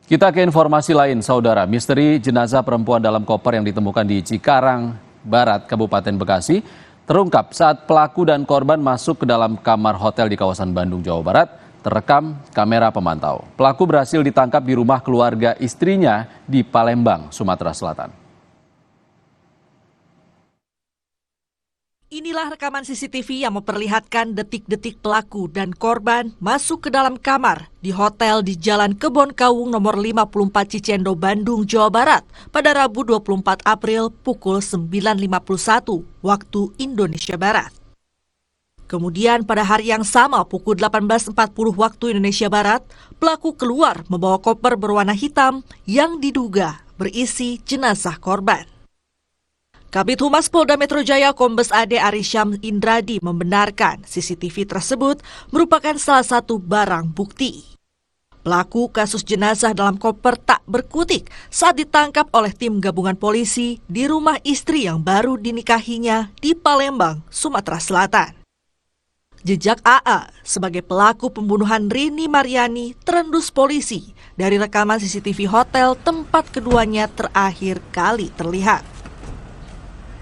Kita ke informasi lain, saudara. Misteri jenazah perempuan dalam koper yang ditemukan di Cikarang Barat, Kabupaten Bekasi, terungkap saat pelaku dan korban masuk ke dalam kamar hotel di kawasan Bandung, Jawa Barat, terekam kamera pemantau. Pelaku berhasil ditangkap di rumah keluarga istrinya di Palembang, Sumatera Selatan. Inilah rekaman CCTV yang memperlihatkan detik-detik pelaku dan korban masuk ke dalam kamar di hotel di Jalan Kebon Kawung nomor 54 Cicendo, Bandung, Jawa Barat pada Rabu 24 April pukul 9.51 waktu Indonesia Barat. Kemudian pada hari yang sama pukul 18.40 waktu Indonesia Barat, pelaku keluar membawa koper berwarna hitam yang diduga berisi jenazah korban. Kabid Humas Polda Metro Jaya Kombes AD Arisyam Indradi membenarkan CCTV tersebut merupakan salah satu barang bukti. Pelaku kasus jenazah dalam koper tak berkutik saat ditangkap oleh tim gabungan polisi di rumah istri yang baru dinikahinya di Palembang, Sumatera Selatan. Jejak AA sebagai pelaku pembunuhan Rini Mariani terendus polisi dari rekaman CCTV hotel tempat keduanya terakhir kali terlihat.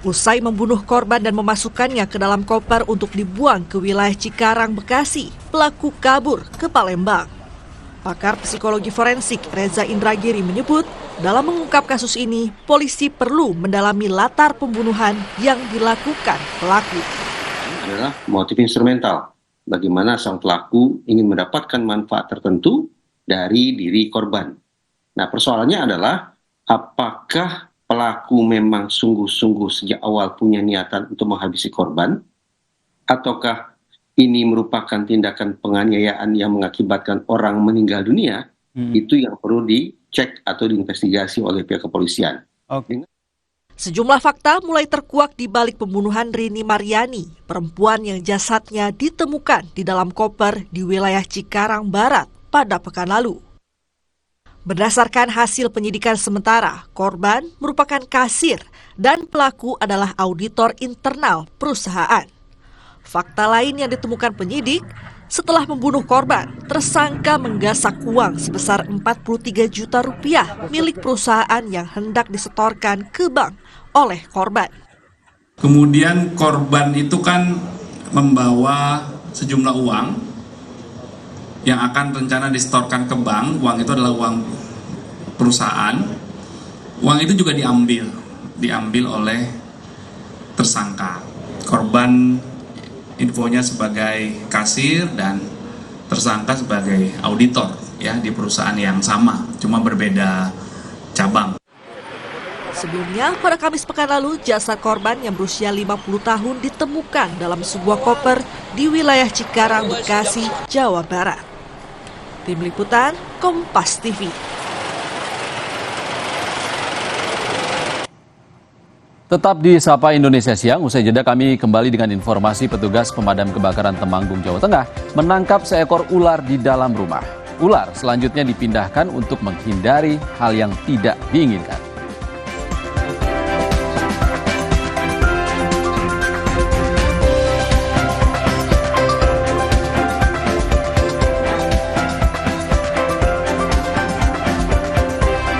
Usai membunuh korban dan memasukkannya ke dalam koper untuk dibuang ke wilayah Cikarang, Bekasi, pelaku kabur ke Palembang. Pakar psikologi forensik Reza Indragiri menyebut, dalam mengungkap kasus ini, polisi perlu mendalami latar pembunuhan yang dilakukan pelaku. Ini adalah motif instrumental, bagaimana sang pelaku ingin mendapatkan manfaat tertentu dari diri korban. Nah, persoalannya adalah apakah pelaku memang sungguh-sungguh sejak awal punya niatan untuk menghabisi korban, ataukah ini merupakan tindakan penganiayaan yang mengakibatkan orang meninggal dunia, itu yang perlu dicek atau diinvestigasi oleh pihak kepolisian. Sejumlah fakta mulai terkuak di balik pembunuhan Rini Mariani, perempuan yang jasadnya ditemukan di dalam koper di wilayah Cikarang Barat pada pekan lalu. Berdasarkan hasil penyidikan sementara, korban merupakan kasir dan pelaku adalah auditor internal perusahaan. Fakta lain yang ditemukan penyidik, setelah membunuh korban, tersangka menggasak uang sebesar 43 juta rupiah milik perusahaan yang hendak disetorkan ke bank oleh korban. Kemudian korban itu kan membawa sejumlah uang yang akan rencana disetorkan ke bank. Uang itu adalah uang perusahaan. Uang itu juga diambil oleh tersangka. Korban infonya sebagai kasir dan tersangka sebagai auditor ya di perusahaan yang sama, cuma berbeda cabang. Sebelumnya, pada Kamis pekan lalu, jasad korban yang berusia 50 tahun ditemukan dalam sebuah koper di wilayah Cikarang, Bekasi, Jawa Barat. Tim Liputan, Kompas TV. Tetap di Sapa Indonesia Siang, usai jeda kami kembali dengan informasi petugas pemadam kebakaran Temanggung, Jawa Tengah menangkap seekor ular di dalam rumah. Ular selanjutnya dipindahkan untuk menghindari hal yang tidak diinginkan.